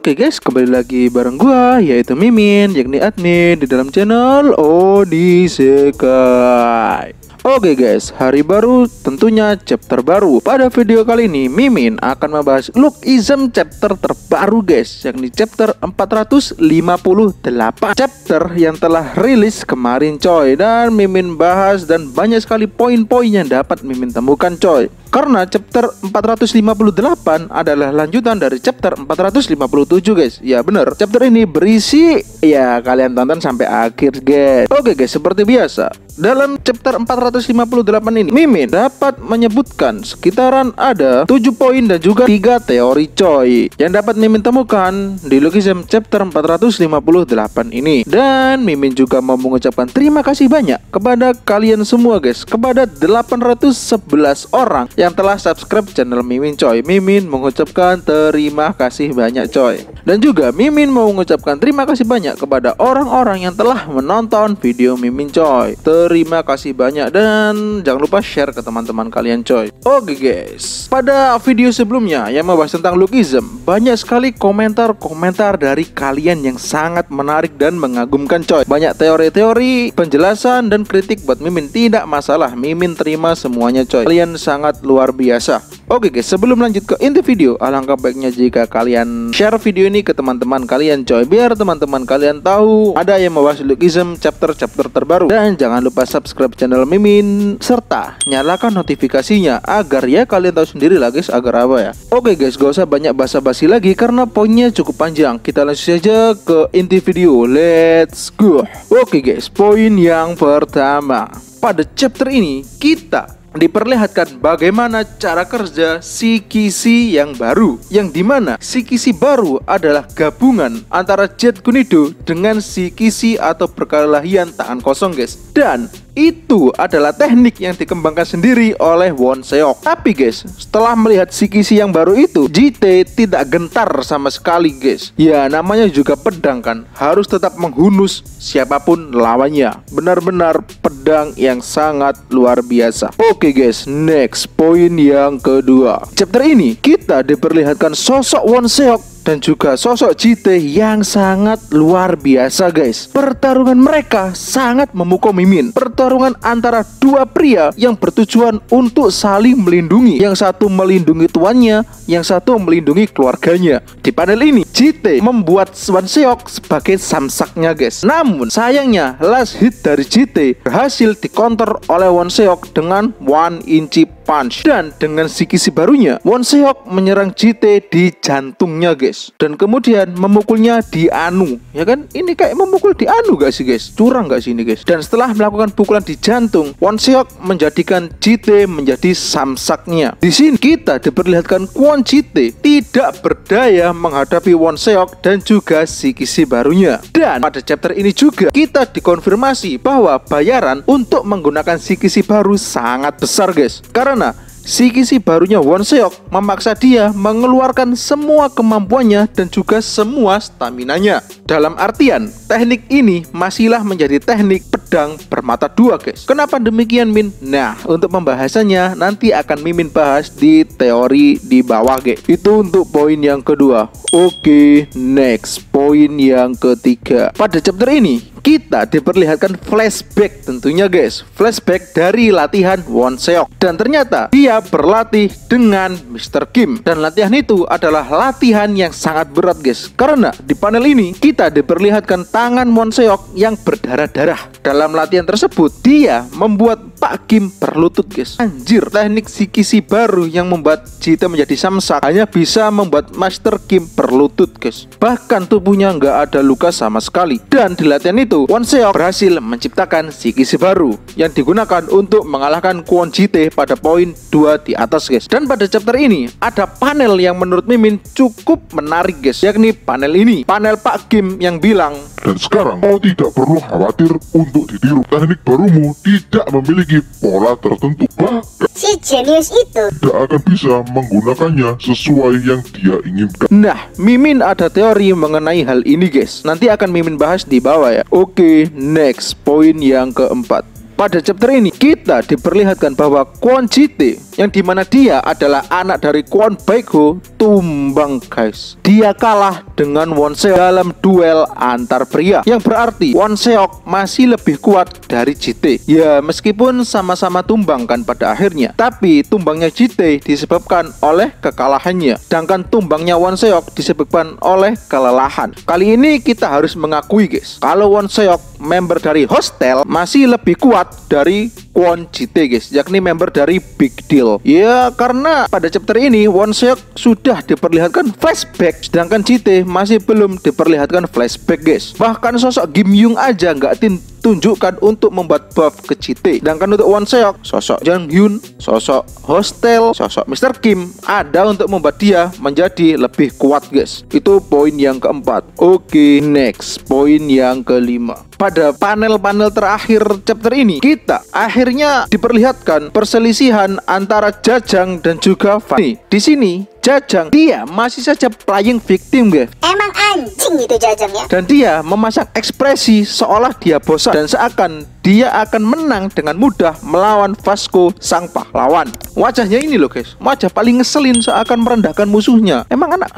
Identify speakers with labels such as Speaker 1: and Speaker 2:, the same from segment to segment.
Speaker 1: Oke guys, kembali lagi bareng gua, yaitu Mimin, yakni admin di dalam channel Odisekai. Oke guys, hari baru tentunya chapter baru. Pada video kali ini Mimin akan membahas Lookism chapter terbaru guys, yakni chapter 458, chapter yang telah rilis kemarin coy. Dan Mimin bahas dan banyak sekali poin-poin yang dapat Mimin temukan coy. Karena chapter 458 adalah lanjutan dari chapter 457 guys. Ya bener, chapter ini berisi, ya kalian tonton sampai akhir guys. Oke guys, seperti biasa dalam chapter 458 ini Mimin dapat menyebutkan sekitaran ada 7 poin dan juga 3 teori coy yang dapat Mimin temukan di Lookism chapter 458 ini. Dan Mimin juga mau mengucapkan terima kasih banyak kepada kalian semua guys, kepada 811 orang yang telah subscribe channel Mimin coy. Mimin mengucapkan terima kasih banyak coy. Dan juga Mimin mau mengucapkan terima kasih banyak kepada orang-orang yang telah menonton video Mimin coy. Terima kasih banyak dan jangan lupa share ke teman-teman kalian coy. Oke guys, pada video sebelumnya yang membahas tentang Lookism, banyak sekali komentar-komentar dari kalian yang sangat menarik dan mengagumkan coy. Banyak teori-teori, penjelasan dan kritik buat Mimin. Tidak masalah, Mimin terima semuanya coy. Kalian sangat luar biasa. Oke guys, sebelum lanjut ke inti video, alangkah baiknya jika kalian share video ini ke teman-teman kalian coy, biar teman-teman kalian tahu ada yang membahas Lookism chapter-chapter terbaru. Dan jangan lupa subscribe channel Mimin serta nyalakan notifikasinya agar ya kalian tahu sendiri lah guys, agar apa ya. Oke guys, gak usah banyak basa-basi lagi karena poinnya cukup panjang. Kita langsung saja ke inti video. Let's go. Oke guys, poin yang pertama, pada chapter ini kita diperlihatkan bagaimana cara kerja Shikishi yang baru, yang dimana Shikishi baru adalah gabungan antara Jet Kunido dengan Shikishi atau perkelahian tangan kosong guys. Dan itu adalah teknik yang dikembangkan sendiri oleh Wonseok. Tapi guys, setelah melihat Shikishi yang baru itu, JT tidak gentar sama sekali guys. Ya namanya juga pedang kan, harus tetap menghunus siapapun lawannya. Benar-benar pedang yang sangat luar biasa. Oke guys, next poin yang kedua. Chapter ini kita diperlihatkan sosok Wonseok dan juga sosok JT yang sangat luar biasa guys. Pertarungan mereka sangat memukau Mimin. Pertarungan antara dua pria yang bertujuan untuk saling melindungi. Yang satu melindungi tuannya, yang satu melindungi keluarganya. Di panel ini JT membuat Wonseok sebagai samsaknya guys. Namun sayangnya last hit dari JT berhasil dikonter oleh Wonseok dengan one inch punch. Dan dengan Shikishi barunya, Wonseok menyerang JT di jantungnya guys. Dan kemudian memukulnya di anu. Ya kan? Ini kayak memukul di anu gak sih guys? Curang gak sih ini guys? Dan setelah melakukan pukulan di jantung, Wonseok menjadikan JT menjadi samsaknya. Di sini kita diperlihatkan Kwon JT tidak berdaya menghadapi Wonseok dan juga Shikishi barunya. Dan pada chapter ini juga kita dikonfirmasi bahwa bayaran untuk menggunakan Shikishi baru sangat besar guys. Karena Shikishi barunya Wonseok memaksa dia mengeluarkan semua kemampuannya dan juga semua staminanya. Dalam artian, teknik ini masihlah menjadi teknik pedang bermata dua guys. Kenapa demikian Min? Nah, untuk pembahasannya nanti akan Mimin bahas di teori di bawah guys. Itu untuk poin yang kedua. Oke, next poin yang ketiga. Pada chapter ini kita diperlihatkan flashback tentunya guys. Flashback dari latihan Wonseok. Dan ternyata dia berlatih dengan Mr. Kim. Dan latihan itu adalah latihan yang sangat berat guys. Karena di panel ini kita diperlihatkan tangan Wonseok yang berdarah-darah. Dalam latihan tersebut dia membuat Pak Kim berlutut guys. Anjir, teknik Shikishi baru yang membuat JT menjadi samsak hanya bisa membuat Master Kim berlutut guys. Bahkan tubuhnya nggak ada luka sama sekali. Dan di latihan itu Wonseok berhasil menciptakan Shikishi baru yang digunakan untuk mengalahkan Kwon JT pada poin 2 di atas guys. Dan pada chapter ini ada panel yang menurut Mimin cukup menarik guys, yakni panel ini, panel Pak Kim yang bilang,
Speaker 2: dan sekarang kau tidak perlu khawatir untuk ditiru. Teknik barumu tidak memiliki pola tertentu, bahkan
Speaker 3: si jenius itu
Speaker 2: tidak akan bisa menggunakannya sesuai yang dia inginkan.
Speaker 1: Nah, Mimin ada teori mengenai hal ini guys. Nanti akan Mimin bahas di bawah ya. Oke, next poin yang keempat. Pada chapter ini kita diperlihatkan bahwa Kwon JT yang dimana dia adalah anak dari Kwon Baek-ho, tumbang guys. Dia kalah dengan Won Seok dalam duel antar pria, yang berarti Won Seok masih lebih kuat dari JT. Ya meskipun sama-sama tumbang kan pada akhirnya, tapi tumbangnya JT disebabkan oleh kekalahannya, sedangkan tumbangnya Won Seok disebabkan oleh kelelahan. Kali ini kita harus mengakui guys, kalau Won Seok member dari Hostel masih lebih kuat dari Kwon JT guys, yakni member dari Big Deal. Ya karena pada chapter ini Won Seok sudah diperlihatkan flashback, sedangkan JT masih belum diperlihatkan flashback guys. Bahkan sosok Kim Young aja nggak tunjukkan untuk membuat buff ke JT. Sedangkan untuk Won Seok, sosok Jang Hyun, sosok Hostel, sosok Mr. Kim ada untuk membuat dia menjadi lebih kuat guys. Itu poin yang keempat. Oke, next poin yang kelima. Pada panel-panel terakhir chapter ini, kita akhirnya diperlihatkan perselisihan antara Jajang dan juga Fanny. Di sini Jajang dia masih saja playing victim guys.
Speaker 3: Emang anjing itu Jajang ya.
Speaker 1: Dan dia memasang ekspresi seolah dia bosan dan seakan dia akan menang dengan mudah melawan Vasco sang pahlawan. Wajahnya ini loh guys, wajah paling ngeselin seakan merendahkan musuhnya. Emang anak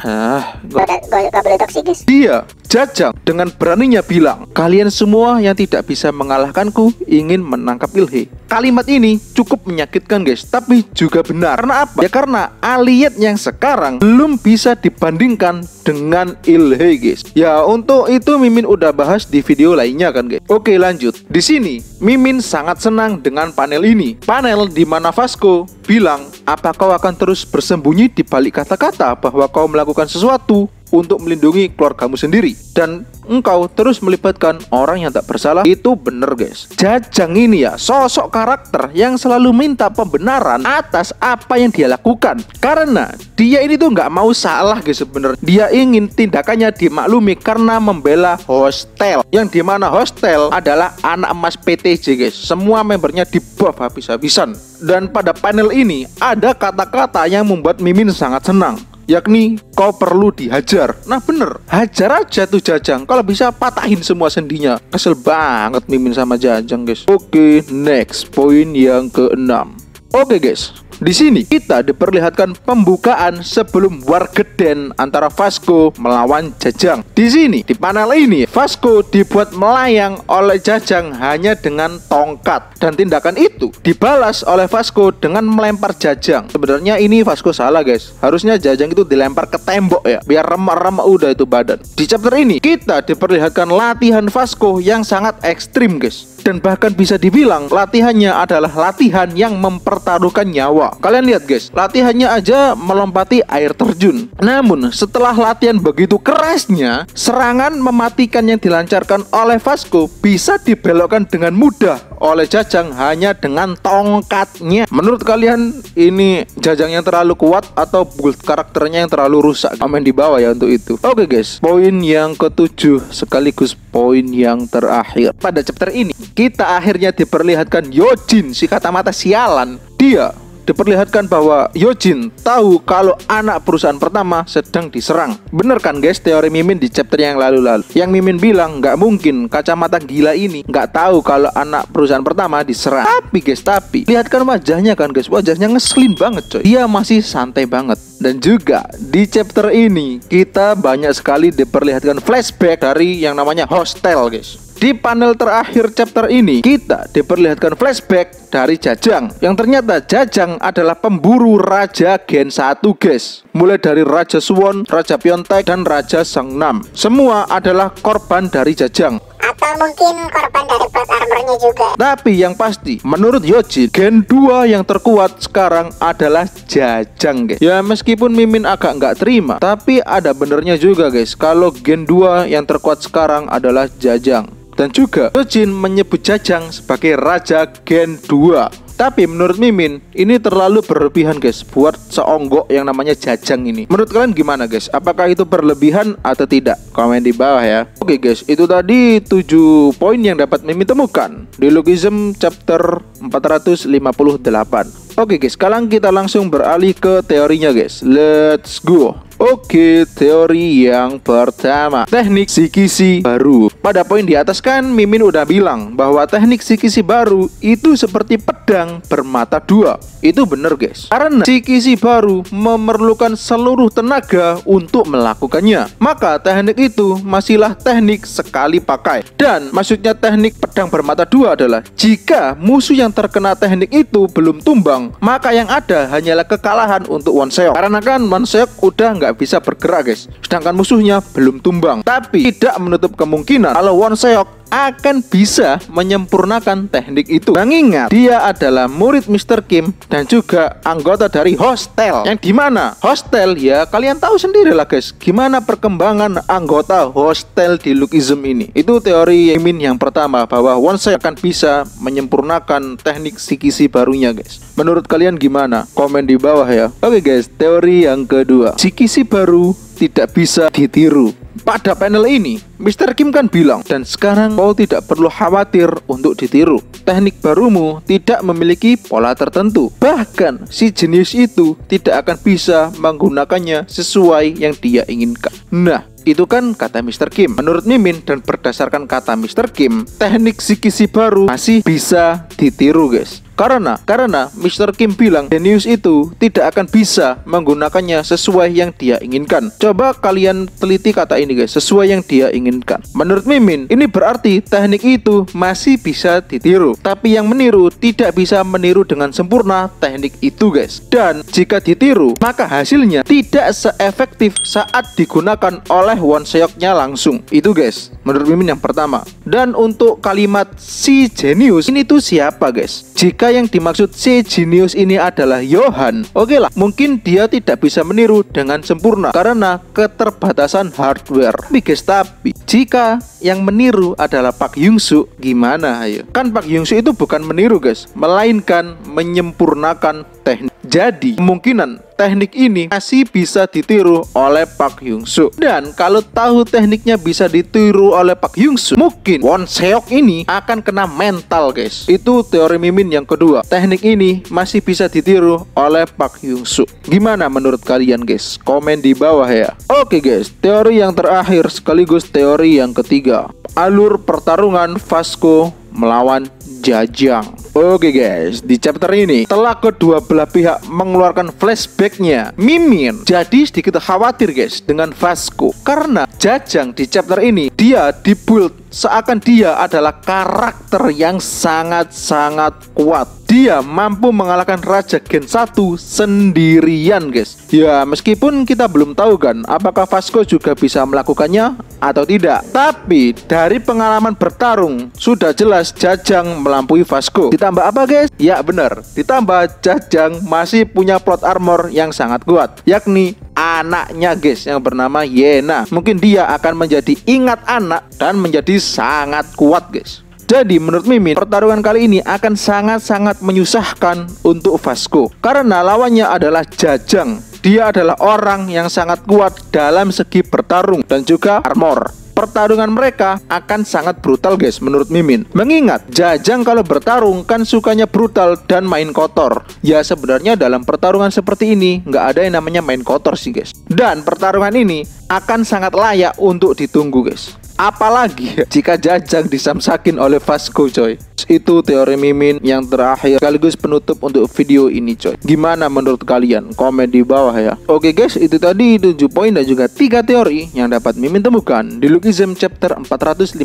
Speaker 3: Gak boleh toksik guys.
Speaker 1: Dia Jajang dengan beraninya bilang, kalian semua yang tidak bisa mengalahkanku ingin menangkap Ilhe. Kalimat ini cukup menyakitkan guys, tapi juga benar. Karena apa? Ya karena alien yang sekarang belum bisa dibandingkan dengan Ilhe guys. Ya untuk itu Mimin udah bahas di video lainnya kan guys. Oke lanjut. Di sini Mimin sangat senang dengan panel ini. Panel di mana Vasco bilang, apa kau akan terus bersembunyi di balik kata-kata bahwa kau melakukan sesuatu untuk melindungi keluargamu sendiri dan engkau terus melibatkan orang yang tak bersalah? Itu bener guys. Jajang ini ya sosok karakter yang selalu minta pembenaran atas apa yang dia lakukan, karena dia ini tuh nggak mau salah guys sebenarnya. Dia ingin tindakannya dimaklumi karena membela Hostel, yang dimana Hostel adalah anak emas PTJ guys. Semua membernya di buff habis-habisan. Dan pada panel ini ada kata-kata yang membuat Mimin sangat senang, yakni kau perlu dihajar. Nah bener, hajar aja tuh Jajang. Kalau bisa patahin semua sendinya. Kesel banget Mimin sama Jajang guys. Oke, next poin yang keenam. Oke guys, di sini kita diperlihatkan pembukaan sebelum war geden antara Vasco melawan Jajang. Di sini di panel ini Vasco dibuat melayang oleh Jajang hanya dengan tongkat, dan tindakan itu dibalas oleh Vasco dengan melempar Jajang. Sebenarnya ini Vasco salah guys. Harusnya Jajang itu dilempar ke tembok ya, biar remak-remak udah itu badan. Di chapter ini kita diperlihatkan latihan Vasco yang sangat ekstrim guys. Dan bahkan bisa dibilang latihannya adalah latihan yang mempertaruhkan nyawa. Kalian lihat guys, latihannya aja melompati air terjun. Namun setelah latihan begitu kerasnya, serangan mematikan yang dilancarkan oleh Vasco bisa dibelokkan dengan mudah oleh Jajang hanya dengan tongkatnya. Menurut kalian ini Jajang yang terlalu kuat atau build karakternya yang terlalu rusak? Komen di bawah ya untuk itu. Oke guys, poin yang ketujuh sekaligus poin yang terakhir. Pada chapter ini kita akhirnya diperlihatkan Yojin, si kacamata sialan. Dia diperlihatkan bahwa Yojin tahu kalau anak perusahaan pertama sedang diserang. Bener kan guys teori Mimin di chapter yang lalu-lalu, yang Mimin bilang nggak mungkin kacamata gila ini nggak tahu kalau anak perusahaan pertama diserang. Tapi lihatkan wajahnya kan guys, wajahnya ngeselin banget coy. Dia masih santai banget. Dan juga di chapter ini kita banyak sekali diperlihatkan flashback dari yang namanya Hostel guys. Di panel terakhir chapter ini kita diperlihatkan flashback dari Jajang, yang ternyata Jajang adalah pemburu Raja Gen 1 guys. Mulai dari Raja Suwon, Raja Pyeontaek, dan Raja Seongnam. Semua adalah korban dari Jajang.
Speaker 3: Atau mungkin korban dari plot armornya juga.
Speaker 1: Tapi yang pasti menurut Yojin, Gen 2 yang terkuat sekarang adalah Jajang guys. Ya meskipun Mimin agak nggak terima, tapi ada benernya juga guys kalau Gen 2 yang terkuat sekarang adalah Jajang. Dan juga Yojin menyebut Jajang sebagai Raja Gen 2. Tapi menurut Mimin ini terlalu berlebihan guys buat seonggok yang namanya Jajang ini. Menurut kalian gimana guys? Apakah itu berlebihan atau tidak? Komen di bawah ya. Oke guys, itu tadi 7 poin yang dapat Mimin temukan di Lookism chapter 458. Oke guys, sekarang kita langsung beralih ke teorinya guys. Let's go. Oke, teori yang pertama, teknik psikisi baru. Pada poin di atas kan Mimin udah bilang bahwa teknik psikisi baru itu seperti pedang bermata dua. Itu bener guys, karena psikisi baru memerlukan seluruh tenaga untuk melakukannya. Maka teknik itu masihlah teknik sekali pakai. Dan maksudnya teknik pedang bermata dua adalah jika musuh yang terkena teknik itu belum tumbang, maka yang ada hanyalah kekalahan untuk Wonseok. Karena kan Wonseok udah nggak bisa bergerak guys, sedangkan musuhnya belum tumbang. Tapi tidak menutup kemungkinan kalau Wonseok akan bisa menyempurnakan teknik itu. Mengingat dia adalah murid Mr. Kim dan juga anggota dari Hostel, yang dimana Hostel ya kalian tahu sendiri lah guys, gimana perkembangan anggota Hostel di Lookism ini. Itu teori Mimin yang pertama, bahwa Wonseok akan bisa menyempurnakan teknik psikisi barunya guys. Menurut kalian gimana? Komen di bawah ya. Oke guys, teori yang kedua, psikisi baru tidak bisa ditiru. Pada panel ini, Mr. Kim kan bilang, dan sekarang kau tidak perlu khawatir untuk ditiru. Teknik barumu tidak memiliki pola tertentu. Bahkan, si jenius itu tidak akan bisa menggunakannya sesuai yang dia inginkan. Nah, itu kan kata Mr. Kim. Menurut Mimin dan berdasarkan kata Mr. Kim, teknik psikisi baru masih bisa ditiru guys. Karena Mr. Kim bilang jenius itu tidak akan bisa menggunakannya sesuai yang dia inginkan. Coba kalian teliti kata ini guys, sesuai yang dia inginkan. Menurut Mimin, ini berarti teknik itu masih bisa ditiru, tapi yang meniru tidak bisa meniru dengan sempurna teknik itu guys. Dan jika ditiru, maka hasilnya tidak seefektif saat digunakan oleh Wonseoknya langsung. Itu guys, menurut Mimin yang pertama. Dan untuk kalimat si jenius ini tuh siapa guys? Jika yang dimaksud si jenius ini adalah Johan, oke lah, mungkin dia tidak bisa meniru dengan sempurna karena keterbatasan hardware. Tapi jika yang meniru adalah Park Hyung-soo, gimana ayo? Kan Park Hyung-soo itu bukan meniru guys, melainkan menyempurnakan teknik. Jadi kemungkinan teknik ini masih bisa ditiru oleh Park Hyung-soo. Dan kalau tahu tekniknya bisa ditiru oleh Park Hyung-soo, mungkin Wonseok ini akan kena mental guys. Itu teori Mimin yang kedua, teknik ini masih bisa ditiru oleh Park Hyung-soo. Gimana menurut kalian guys? Komen di bawah ya. Oke guys, teori yang terakhir sekaligus teori yang ketiga, alur pertarungan Vasco melawan Jajang. Oke guys, di chapter ini setelah kedua belah pihak mengeluarkan flashbacknya, Mimin jadi sedikit khawatir guys dengan Vasco. Karena Jajang di chapter ini dia dibuild seakan dia adalah karakter yang sangat-sangat kuat. Dia mampu mengalahkan Raja Gen 1 sendirian guys. Ya meskipun kita belum tahu kan apakah Vasco juga bisa melakukannya atau tidak, tapi dari pengalaman bertarung sudah jelas Jajang melampaui Vasco. Ditambah apa guys? Ya benar, ditambah Jajang masih punya plot armor yang sangat kuat, yakni anaknya guys yang bernama Yena. Mungkin dia akan menjadi ingat anak dan menjadi sangat kuat guys. Jadi menurut Mimin, pertarungan kali ini akan sangat-sangat menyusahkan untuk Vasco karena lawannya adalah Jajang. Dia adalah orang yang sangat kuat dalam segi bertarung dan juga armor. Pertarungan mereka akan sangat brutal guys menurut Mimin. Mengingat Jajang kalau bertarung kan sukanya brutal dan main kotor. Ya sebenarnya dalam pertarungan seperti ini nggak ada yang namanya main kotor sih guys. Dan pertarungan ini akan sangat layak untuk ditunggu guys. Apalagi jika Jajang disamsakin oleh Vasco coy. Itu teori Mimin yang terakhir sekaligus penutup untuk video ini coy. Gimana menurut kalian? Komen di bawah ya. Oke guys, itu tadi 7 poin dan juga 3 teori yang dapat Mimin temukan di Lookism chapter 458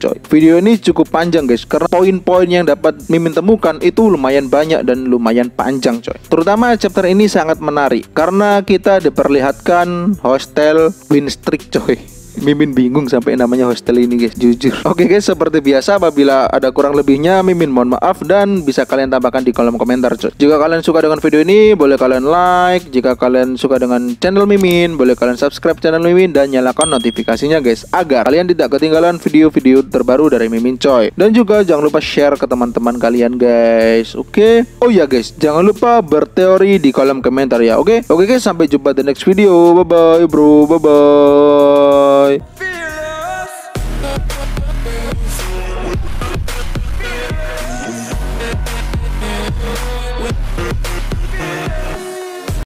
Speaker 1: coy. Video ini cukup panjang guys karena poin-poin yang dapat Mimin temukan itu lumayan banyak dan lumayan panjang coy. Terutama chapter ini sangat menarik karena kita diperlihatkan Hostel win streak coy. Mimin bingung sampai namanya Hostel ini guys, jujur. Oke guys, seperti biasa apabila ada kurang lebihnya Mimin mohon maaf dan bisa kalian tambahkan di kolom komentar coy. Jika kalian suka dengan video ini boleh kalian like. Jika kalian suka dengan channel Mimin boleh kalian subscribe channel Mimin dan nyalakan notifikasinya guys, agar kalian tidak ketinggalan video-video terbaru dari Mimin coy. Dan juga jangan lupa share ke teman-teman kalian guys. Oke. Oh ya guys, jangan lupa berteori di kolom komentar ya. Oke guys, sampai jumpa di next video. Bye bye bro, bye bye.